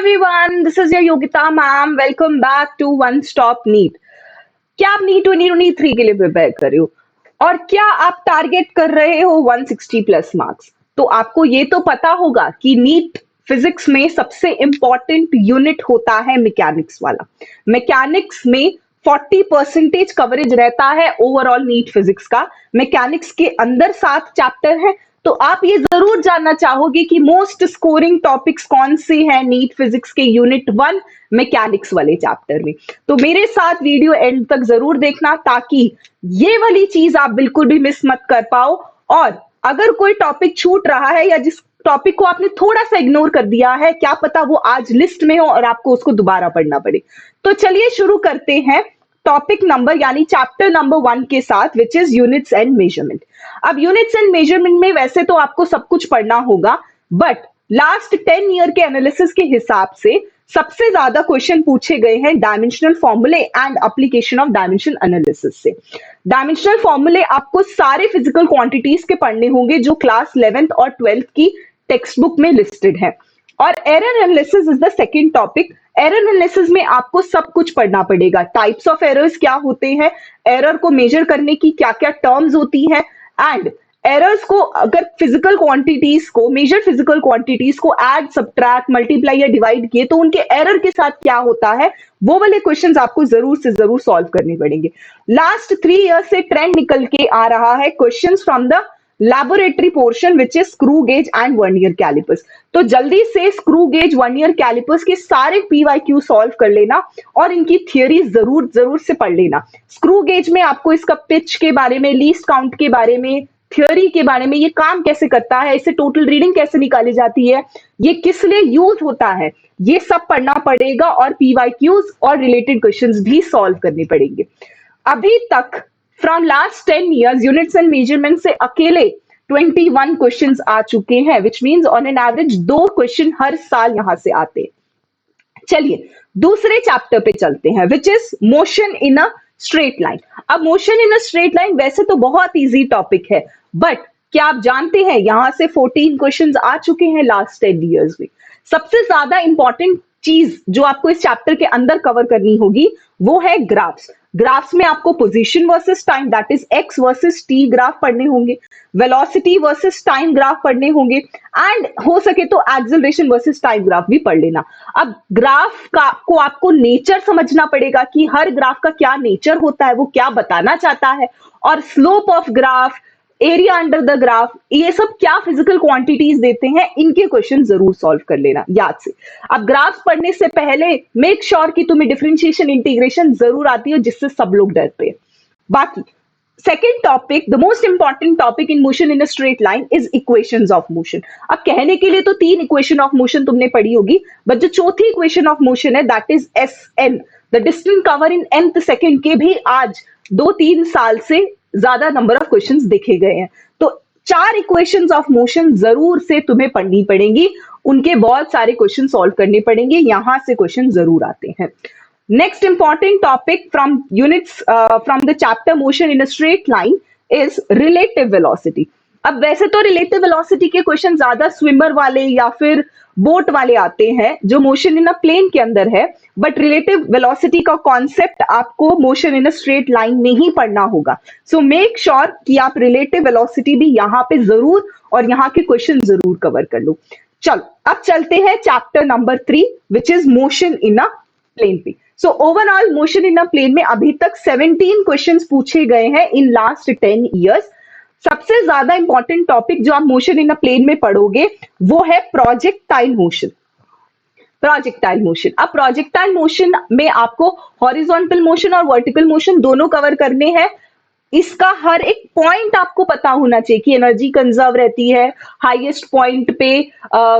everyone, this is your Yogita ma'am. Welcome back to One Stop NEET. क्या आप NEET 2023 के लिए prepare कर रहे हो और क्या आप टारगेट कर रहे हो 160 प्लस मार्क्स? तो आपको ये तो पता होगा कि नीट फिजिक्स में सबसे इंपॉर्टेंट यूनिट होता है मैकेनिक्स वाला। मैकेनिक्स में 40% कवरेज रहता है ओवरऑल नीट फिजिक्स का। मैकेनिक्स के अंदर 7 चैप्टर है, तो आप ये जरूर जानना चाहोगे कि मोस्ट स्कोरिंग टॉपिक्स कौन से हैं नीट फिजिक्स के यूनिट 1 मैकेनिक्स वाले चैप्टर में। तो मेरे साथ वीडियो एंड तक जरूर देखना ताकि ये वाली चीज आप बिल्कुल भी मिस मत कर पाओ। और अगर कोई टॉपिक छूट रहा है या जिस टॉपिक को आपने थोड़ा सा इग्नोर कर दिया है, क्या पता वो आज लिस्ट में हो और आपको उसको दोबारा पढ़ना पड़े। तो चलिए शुरू करते हैं टॉपिक नंबर यानी चैप्टर नंबर 1 के साथ, which is units and measurement. अब यूनिट्स एंड मेजरमेंट में वैसे तो आपको सब कुछ पढ़ना होगा, बट लास्ट 10 ईयर के एनालिसिस के हिसाब से सबसे ज्यादा क्वेश्चन पूछे गए हैं डायमेंशनल फॉर्मूले and application of dimension analysis से। डायमेंशनल फॉर्मूले आपको सारे फिजिकल क्वांटिटीज के पढ़ने होंगे जो क्लास 11th और 12th की टेक्स्ट बुक में लिस्टेड है। और error analysis is the second topic. Error analysis में आपको सब कुछ पढ़ना पड़ेगा। टाइप्स ऑफ एरर्स क्या होते हैं, एरर को मेजर करने की क्या क्या टर्म्स होती है, एंड एरर्स को अगर फिजिकल क्वांटिटीज को मेजर फिजिकल क्वांटिटीज को ऐड सब्ट्रैक्ट मल्टीप्लाई या डिवाइड किए तो उनके एरर के साथ क्या होता है, वो वाले क्वेश्चंस आपको जरूर से जरूर सॉल्व करने पड़ेंगे। लास्ट 3 ईयर्स से ट्रेंड निकल के आ रहा है questions from the laboratory portion which is screw gauge and vernier callipers. तो जल्दी से स्क्रू गेज वर्नियर कैलिपर्स के सारे पीवाईक्यू सॉल्व कर लेना और इनकी थियोरी जरूर जरूर से पढ़ लेना। स्क्रू गेज में आपको इसका पिच के बारे में, लीस्ट काउंट के बारे में, थियोरी के बारे में, ये काम कैसे करता है, इससे टोटल रीडिंग कैसे निकाली जाती है, ये किस लिए यूज होता है, ये सब पढ़ना पड़ेगा और पीवाईक्यूज और रिलेटेड क्वेश्चंस भी सॉल्व करने पड़ेंगे। अभी तक from last 10 years units and measurement से अकेले 21 क्वेश्चंस आ चुके हैं, which means on an average 2 question हर साल यहां से आते हैं। चलिए दूसरे चैप्टर पे चलते हैं, which is motion in a straight line. अब motion in a straight line वैसे तो बहुत इजी टॉपिक है, बट क्या आप जानते हैं यहां से 14 क्वेश्चंस आ चुके हैं लास्ट 10 years में। सबसे ज्यादा इंपॉर्टेंट चीज जो आपको इस चैप्टर के अंदर कवर करनी होगी वो है ग्राफ्स। ग्राफ्स में आपको position versus time that is x versus T graph पढ़ने होंगे, वेलोसिटी वर्सेस टाइम ग्राफ पढ़ने होंगे, एंड हो सके तो एक्सेलरेशन वर्सेस टाइम ग्राफ भी पढ़ लेना। अब ग्राफ का को आपको नेचर समझना पड़ेगा कि हर ग्राफ का क्या नेचर होता है, वो क्या बताना चाहता है, और slope of graph, area under the graph, ये सब क्या फिजिकल क्वांटिटीज देते हैं, इनके क्वेश्चन जरूर सॉल्व कर लेना याद से। अब ग्राफ्स पढ़ने से पहले मेक श्योर कि तुम्हें डिफरेंशिएशन इंटीग्रेशन जरूर आती है, जिससे सब लोग डरते हैं। बाकी second topic, the most important topic in motion in a straight line is equations of motion. अब कहने के लिए तो 3 इक्वेशन ऑफ मोशन तुमने पढ़ी होगी, बट जो चौथी इक्वेशन ऑफ मोशन है that is S N, the distance cover in nth second के भी आज 2-3 साल से ज्यादा नंबर ऑफ क्वेश्चंस देखे गए हैं। तो 4 इक्वेशंस ऑफ मोशन जरूर से तुम्हें पढ़नी पड़ेंगी, उनके बहुत सारे क्वेश्चन सॉल्व करने पड़ेंगे, यहां से क्वेश्चन जरूर आते हैं। Next important topic from units from the chapter motion in a straight line is relative velocity. अब वैसे तो रिलेटिव वेलोसिटी के क्वेश्चन ज्यादा स्विमर वाले या फिर बोट वाले आते हैं जो मोशन इन अ प्लेन के अंदर है, बट रिलेटिव वेलोसिटी का कॉन्सेप्ट आपको motion in a straight line में ही पढ़ना होगा। सो मेक श्योर कि आप रिलेटिव वेलोसिटी भी यहाँ पे जरूर और यहाँ के क्वेश्चन जरूर कवर कर लो। चलो अब चलते हैं chapter number 3 which is motion in a plane पे। So overall motion in a plane में अभी तक 17 क्वेश्चंस पूछे गए हैं इन लास्ट 10 years। सबसे ज्यादा इंपॉर्टेंट टॉपिक जो आप मोशन इन अ प्लेन में पढ़ोगे वो है प्रोजेक्टाइल मोशन। प्रोजेक्टाइल मोशन, अब प्रोजेक्टाइल मोशन में आपको हॉरिजॉन्टल मोशन और वर्टिकल मोशन दोनों कवर करने हैं। इसका हर एक पॉइंट आपको पता होना चाहिए कि एनर्जी कंजर्व रहती है, हाईएस्ट पॉइंट पे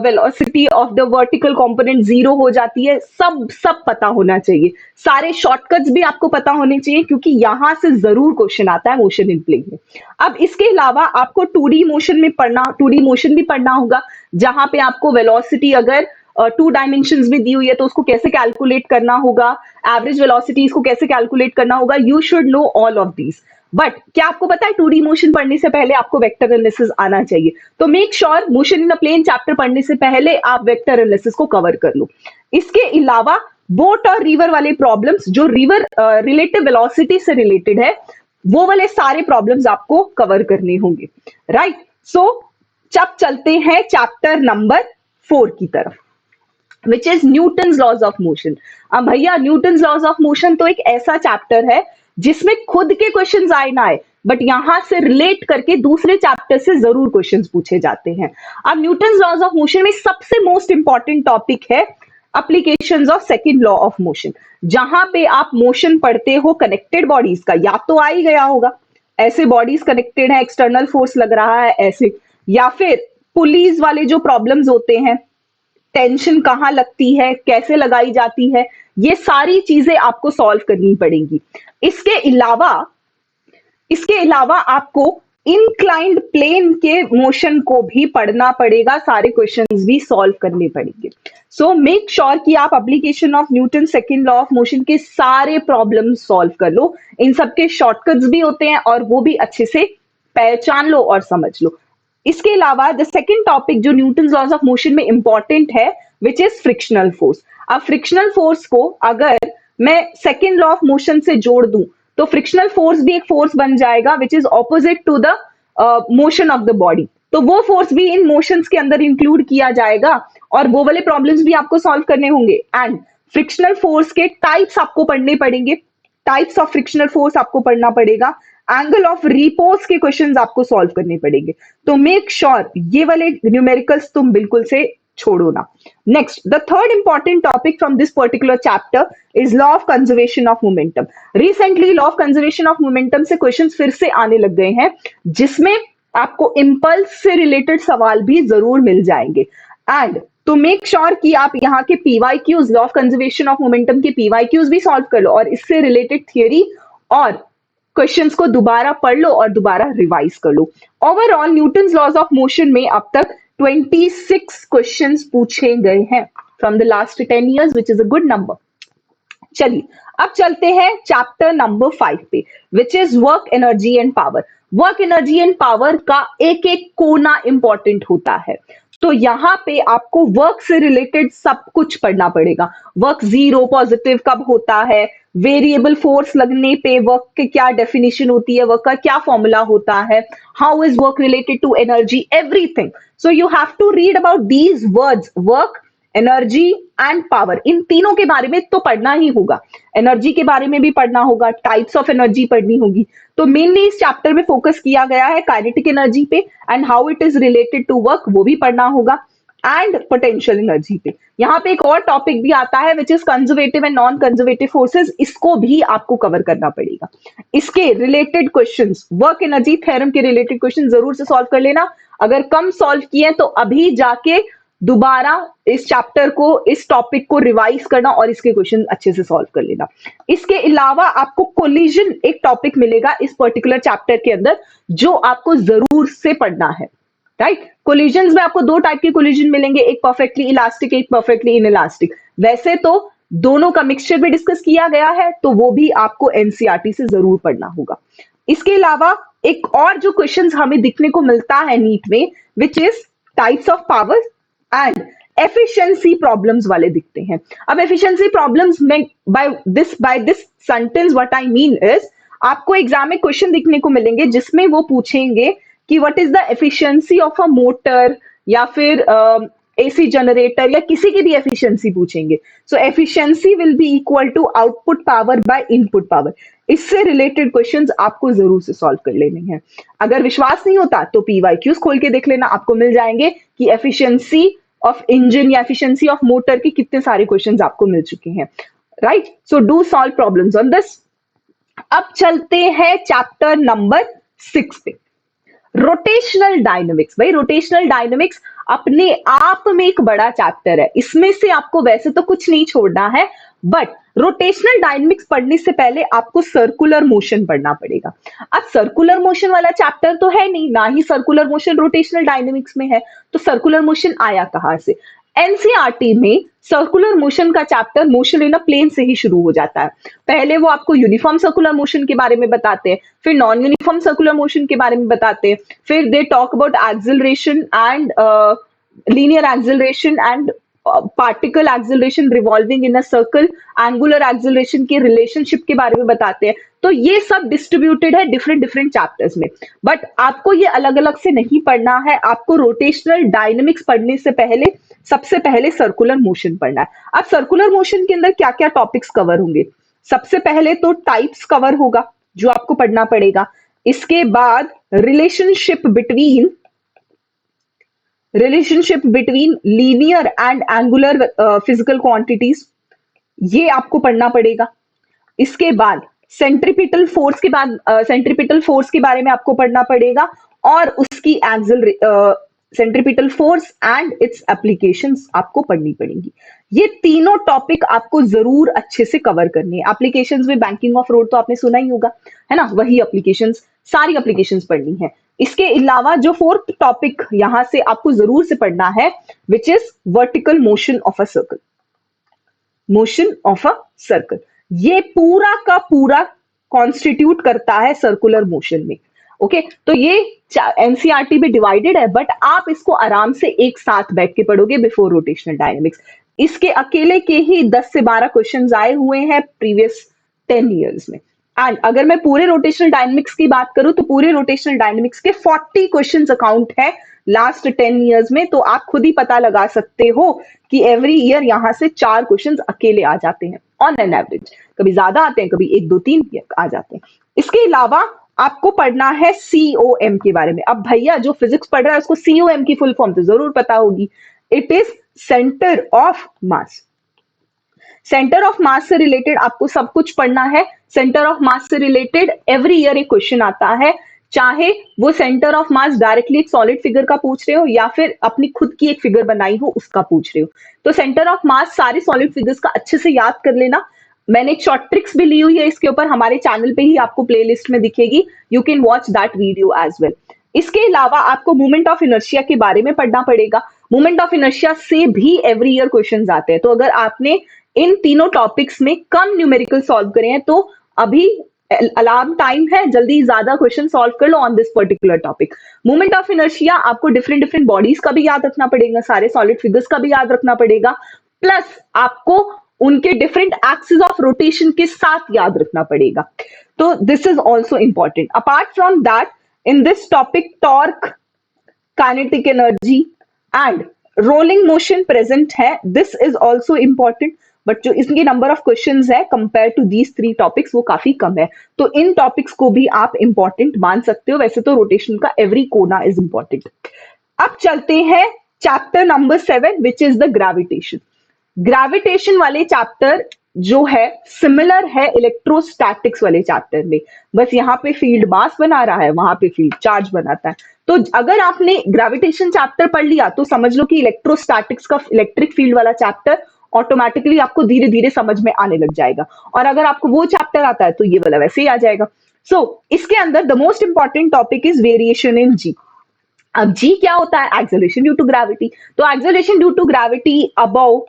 velocity of the vertical component 0 हो जाती है, सब पता होना चाहिए। सारे शॉर्टकट्स भी आपको पता होने चाहिए क्योंकि यहां से जरूर क्वेश्चन आता है मोशन इन प्लेन में। अब इसके अलावा आपको 2D मोशन में पढ़ना, 2D मोशन भी पढ़ना होगा, जहां पे आपको वेलोसिटी अगर 2 डायमेंशंस में दी हुई है तो उसको कैसे कैलकुलेट करना होगा, एवरेज वेलोसिटी इसको कैसे कैलकुलेट करना होगा, you should know all of these. But क्या आपको पता है 2D मोशन पढ़ने से पहले आपको वेक्टर एनालिसिस आना चाहिए, तो make sure motion in a plane chapter पढ़ने से पहले आप वेक्टर एनालिसिस को कवर कर लो। इसके अलावा बोट और रिवर वाले प्रॉब्लम्स, जो रिवर रिलेटिव वेलोसिटी से रिलेटेड है, वो वाले सारे प्रॉब्लम्स आपको कवर करने होंगे, राइट। सो जब चलते हैं चैप्टर नंबर 4 की तरफ, which is Newton's laws of motion. अब भैया न्यूटन्स लॉज ऑफ मोशन तो एक ऐसा चैप्टर है जिसमें खुद के क्वेश्चंस आए ना आए, बट यहां से रिलेट करके दूसरे चैप्टर से जरूर क्वेश्चंस पूछे जाते हैं। अब न्यूटन्स लॉज ऑफ मोशन में सबसे मोस्ट इंपॉर्टेंट टॉपिक है applications of second law of motion, जहां पे आप मोशन पढ़ते हो कनेक्टेड बॉडीज का, या तो आ ही गया होगा ऐसे बॉडीज कनेक्टेड है, एक्सटर्नल फोर्स लग रहा है ऐसे, या फिर पुलिस वाले जो प्रॉब्लम्स होते हैं, टेंशन कहाँ लगती है, कैसे लगाई जाती है, ये सारी चीजें आपको सॉल्व करनी पड़ेंगी। इसके अलावा आपको इंक्लाइंड प्लेन के मोशन को भी पढ़ना पड़ेगा, सारे क्वेश्चंस भी सॉल्व करने पड़ेंगे। सो मेक श्योर कि आप application of Newton second law of motion के सारे प्रॉब्लम सॉल्व कर लो। इन सबके शॉर्टकट्स भी होते हैं और वो भी अच्छे से पहचान लो और समझ लो। इसके अलावा द सेकंड टॉपिक जो न्यूटन लॉज ऑफ मोशन में इंपॉर्टेंट है, विच इज फ्रिक्शनल फोर्स। अब फ्रिक्शनल फोर्स को अगर मैं सेकंड लॉ ऑफ मोशन से जोड़ दूं तो फ्रिक्शनल फोर्स भी एक फोर्स बन जाएगा which is opposite to the motion of the body, तो वो फोर्स भी इन मोशंस के अंदर इंक्लूड किया जाएगा और वो वाले प्रॉब्लम्स भी आपको सॉल्व करने होंगे। एंड फ्रिक्शनल फोर्स के टाइप्स आपको पढ़ने पड़ेंगे, टाइप्स ऑफ फ्रिक्शनल फोर्स आपको पढ़ना पड़ेगा, एंगल ऑफ रिपोज के क्वेश्चंस आपको सॉल्व करने पड़ेंगे। तो मेक श्योर ये वाले न्यूमेरिकल्स तुम बिल्कुल से छोड़ो ना। Next, the third important topic from this particular chapter is law of conservation of momentum. Recently law of conservation of momentum से क्वेश्चंस फिर से आने लग गए हैं, जिसमें आपको इंपल्स से रिलेटेड सवाल भी जरूर मिल जाएंगे। एंड तो मेक श्योर कि आप यहाँ के PYQs, law of conservation of momentum के पीवाईक्यूज भी सॉल्व कर लो और इससे रिलेटेड थियरी और क्वेश्चंस को दोबारा पढ़ लो और दोबारा रिवाइज कर लो। Overall Newton's laws of motion में अब तक 26 क्वेश्चंस पूछे गए हैं from the last 10 years, which is a good number. चलिए अब चलते हैं चैप्टर नंबर 5 पे, which is work energy and power. Work energy and power का एक एक कोना इंपॉर्टेंट होता है, तो यहाँ पे आपको वर्क से रिलेटेड सब कुछ पढ़ना पड़ेगा। वर्क जीरो पॉजिटिव कब होता है, वेरिएबल फोर्स लगने पे वर्क की क्या डेफिनेशन होती है, वर्क का क्या फॉर्मूला होता है, how is work related to energy, everything. So you have to read about these words, work, energy and power, इन तीनों के बारे में तो पढ़ना ही होगा। एनर्जी के बारे में भी पढ़ना होगा, टाइप्स ऑफ एनर्जी पढ़नी होगी। तो मेनली इस चैप्टर में फोकस किया गया है काइनेटिक एनर्जी पे and how it is related to work, वो भी पढ़ना होगा, एंड पोटेंशियल एनर्जी पे। यहाँ पे एक और टॉपिक भी आता है which is conservative and non conservative forces, इसको भी आपको कवर करना पड़ेगा। इसके related questions, work energy theorem के रिलेटेड क्वेश्चन जरूर से सॉल्व कर लेना। अगर कम सॉल्व किए तो अभी जाके दोबारा इस चैप्टर को, इस टॉपिक को रिवाइज करना और इसके क्वेश्चन अच्छे से सॉल्व कर लेना। इसके अलावा आपको कोलिजन एक टॉपिक मिलेगा इस पर्टिकुलर चैप्टर के अंदर, जो आपको जरूर से पढ़ना है, राइट। कोलिजन में आपको दो टाइप के कोलिजन मिलेंगे, एक परफेक्टली इलास्टिक, एक परफेक्टली इनइलास्टिक। वैसे तो दोनों का मिक्सचर भी डिस्कस किया गया है, तो वो भी आपको एनसीईआरटी से जरूर पढ़ना होगा। इसके अलावा एक और जो क्वेश्चन हमें दिखने को मिलता है नीट में, which is types of power and efficiency problems वाले दिखते हैं। अब एफिशिएंसी प्रॉब्लम्स में by this sentence what I mean is, आपको एग्जाम में क्वेश्चन दिखने को मिलेंगे जिसमें वो पूछेंगे कि what is the efficiency of a motor, या फिर एसी जनरेटर, या किसी की भी एफिशिएंसी पूछेंगे। So efficiency will be equal to output power by input power. इससे रिलेटेड क्वेश्चंस आपको जरूर से सॉल्व कर लेने हैं। अगर विश्वास नहीं होता तो पीवाईक्यूज खोल के देख लेना, आपको मिल जाएंगे कि एफिशिएंसी ऑफ इंजन या एफिशिएंसी ऑफ मोटर के कितने सारे क्वेश्चंस आपको मिल चुके हैं, right. So do solve problems on this. अब चलते हैं चैप्टर नंबर 6 पे, रोटेशनल डायनेमिक्स। भाई रोटेशनल डायनेमिक्स अपने आप में एक बड़ा चैप्टर है, इसमें से आपको वैसे तो कुछ नहीं छोड़ना है, बट रोटेशनल डायनेमिक्स पढ़ने से पहले आपको सर्कुलर मोशन पढ़ना पड़ेगा। अब सर्कुलर मोशन वाला चैप्टर तो है नहीं, ना ही सर्कुलर मोशन रोटेशनल डायनेमिक्स में है, तो सर्कुलर मोशन आया कहां से। एनसीईआरटी में सर्कुलर मोशन का chapter motion in a plane से ही शुरू हो जाता है। पहले वो आपको यूनिफॉर्म सर्कुलर मोशन के बारे में बताते हैं, फिर नॉन यूनिफॉर्म सर्कुलर मोशन के बारे में बताते हैं, फिर they talk about acceleration and linear acceleration and particle acceleration revolving in a circle, angular acceleration के रिलेशनशिप के बारे में बताते हैं। तो ये सब डिस्ट्रीब्यूटेड है डिफरेंट डिफरेंट चैप्टर्स में, बट आपको ये अलग अलग से नहीं पढ़ना है। आपको रोटेशनल डायनेमिक्स पढ़ने से पहले सबसे पहले सर्कुलर मोशन पढ़ना है। अब सर्कुलर मोशन के अंदर क्या क्या टॉपिक्स कवर होंगे? सबसे पहले तो टाइप्स कवर होगा जो आपको पढ़ना पड़ेगा। इसके बाद relationship between linear and angular physical quantities, ये आपको पढ़ना पड़ेगा। इसके बाद सेंट्रीपिटल फोर्स के बारे में आपको पढ़ना पड़ेगा, और उसकी centripetal force and it's applications आपको पढ़नी पड़ेंगी। ये तीनों टॉपिक आपको जरूर अच्छे से कवर करनी है। एप्लीकेशंस में बैंकिंग ऑफ रोड तो आपने सुना ही होगा, है ना, वही एप्लीकेशंस, सारी एप्लीकेशंस पढ़नी है। इसके अलावा जो फोर्थ टॉपिक यहां से आपको जरूर से पढ़ना है, which is vertical motion of a circle. Motion of a circle ये पूरा का पूरा कॉन्स्टिट्यूट करता है सर्कुलर मोशन में। ओके, तो ये एनसीईआरटी में डिवाइडेड है, बट आप इसको आराम से एक साथ बैठ के पढ़ोगे बिफोर रोटेशनल डायनेमिक्स। इसके अकेले के ही 10 से 12 क्वेश्चंस आए हुए हैं प्रीवियस 10 इयर्स में। एंड अगर मैं पूरे रोटेशनल डायनेमिक्स की बात करूं तो पूरे रोटेशनल डायनेमिक्स के 40 क्वेश्चंस अकाउंट है लास्ट 10 इयर्स में। तो आप खुद ही पता लगा सकते हो कि एवरी ईयर यहां से 4 क्वेश्चंस अकेले आ जाते हैं ऑन एन एवरेज। कभी ज्यादा आते हैं, कभी 1 2 3 आ जाते हैं। इसके अलावा आपको पढ़ना है सीओएम के बारे में। अब भैया जो फिजिक्स पढ़ रहा है उसको सीओएम की फुल फॉर्म तो जरूर पता होगी। It is centre of mass. Centre of mass से रिलेटेड आपको सब कुछ पढ़ना है। सेंटर ऑफ मास से रिलेटेड एवरी ईयर एक क्वेश्चन आता है, चाहे वो सेंटर ऑफ मास डायरेक्टली एक सॉलिड फिगर का पूछ रहे हो या फिर अपनी खुद की एक फिगर बनाई हो उसका पूछ रहे हो। तो सेंटर ऑफ मास सारे सॉलिड फिगर्स का अच्छे से याद कर लेना। मैंने एक शॉर्ट ट्रिक्स भी ली हुई है इसके ऊपर, हमारे चैनल पे ही आपको प्लेलिस्ट में दिखेगी, you can watch that video as well. इसके अलावा आपको मूवमेंट ऑफ इनर्शिया के बारे में पढ़ना पड़ेगा। मूवमेंट ऑफ इनर्शिया से भी एवरी ईयर क्वेश्चंस आते हैं। तो अगर आपने इन तीनों टॉपिक्स में कम न्यूमेरिकल सॉल्व करे हैं तो अभी अलार्म टाइम है, जल्दी ज्यादा क्वेश्चन सॉल्व कर लो on this particular topic. Movement of inertia आपको डिफरेंट डिफरेंट बॉडीज का भी याद रखना पड़ेगा, सारे सॉलिड फिगर्स का भी याद रखना पड़ेगा, प्लस आपको उनके डिफरेंट एक्सिस ऑफ रोटेशन के साथ याद रखना पड़ेगा। तो this is also important. Apart from that, in this topic torque, kinetic energy and rolling motion present है। This is also important, but जो इसके नंबर ऑफ क्वेश्चंस है कंपेयर टू दीज 3 टॉपिक्स वो काफी कम है। तो इन टॉपिक्स को भी आप इंपॉर्टेंट मान सकते हो। वैसे तो रोटेशन का एवरी कोना इज इंपॉर्टेंट। अब चलते हैं chapter number 7 which is the gravitation. Gravitation वाले चैप्टर जो है सिमिलर है इलेक्ट्रोस्टैटिक्स वाले चैप्टर में, बस यहाँ पे फील्ड मास बना रहा है, वहां पे फील्ड चार्ज बनाता है। तो अगर आपने ग्रेविटेशन चैप्टर पढ़ लिया तो समझ लो कि इलेक्ट्रोस्टैटिक्स का इलेक्ट्रिक फील्ड वाला चैप्टर ऑटोमेटिकली आपको धीरे धीरे समझ में आने लग जाएगा। और अगर आपको वो चैप्टर आता है तो ये वाला वैसे ही आ जाएगा। इसके अंदर the most important topic is variation in G. अब जी क्या होता है? Acceleration due to gravity. तो acceleration due to gravity above,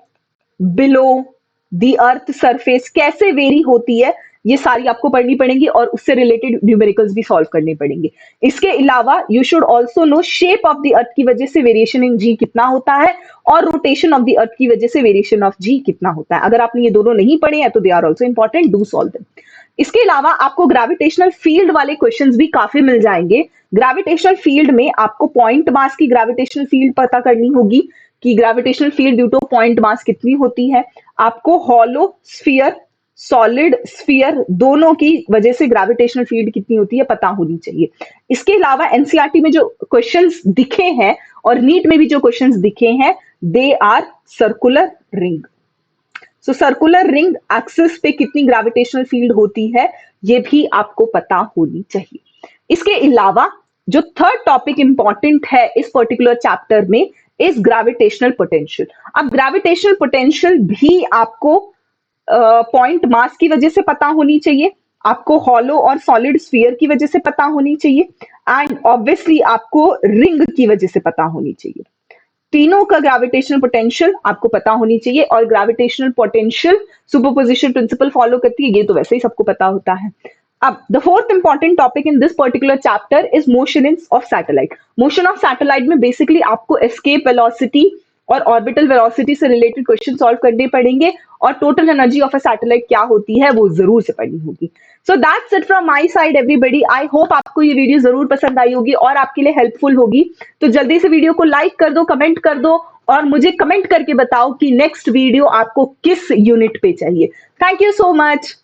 below the earth surface कैसे वेरी होती है, ये सारी आपको पढ़नी पड़ेंगी और उससे रिलेटेड न्यूमेरिकल्स भी सॉल्व करने पड़ेंगे। इसके अलावा you should also know shape of the earth की वजह से वेरिएशन इन जी कितना होता है और रोटेशन ऑफ द अर्थ की वजह से वेरिएशन ऑफ जी कितना होता है। अगर आपने ये दोनों नहीं पढ़े हैं तो they are also important, do solve them. इसके अलावा आपको ग्रेविटेशनल फील्ड वाले क्वेश्चंस भी काफी मिल जाएंगे। ग्रेविटेशनल फील्ड में आपको पॉइंट मास की ग्रेविटेशनल फील्ड पता करनी होगी कि gravitational field due two point mass कितनी होती है। आपको हॉलो स्फीयर, सॉलिड स्फीयर दोनों की वजह से ग्रेविटेशनल फील्ड कितनी होती है पता होनी चाहिए। इसके अलावा एनसीईआरटी में जो क्वेश्चंस दिखे हैं और नीट में भी जो क्वेश्चंस दिखे हैं, they are circular ring. So circular ring axis पे कितनी ग्रेविटेशनल फील्ड होती है ये भी आपको पता होनी चाहिए। इसके अलावा जो थर्ड टॉपिक इंपॉर्टेंट है इस पर्टिकुलर चैप्टर में इज ग्रेविटेशनल पोटेंशियल। अब ग्रेविटेशनल पोटेंशियल भी आपको पॉइंट मास की वजह से पता होनी चाहिए, आपको हॉलो और सॉलिड स्फीयर की वजह से पता होनी चाहिए, एंड ऑब्वियसली आपको रिंग की वजह से पता होनी चाहिए। तीनों का ग्रेविटेशनल पोटेंशियल आपको पता होनी चाहिए, और gravitational potential superposition principle follow करती है, ये तो वैसे ही सबको पता होता है। अब the fourth important topic in this particular chapter is motion in of satellite. Motion of satellite में बेसिकली आपको एस्केप वेलोसिटी और ऑर्बिटल वेलोसिटी से रिलेटेड क्वेश्चन सॉल्व करने पड़ेंगे, और total energy of a satellite क्या होती है वो जरूर से पढ़नी होगी। So that's it from my side everybody. I hope आपको ये वीडियो जरूर पसंद आई होगी और आपके लिए हेल्पफुल होगी। तो जल्दी से वीडियो को लाइक कर दो, कमेंट कर दो, और मुझे कमेंट करके बताओ कि नेक्स्ट वीडियो आपको किस यूनिट पे चाहिए। Thank you so much.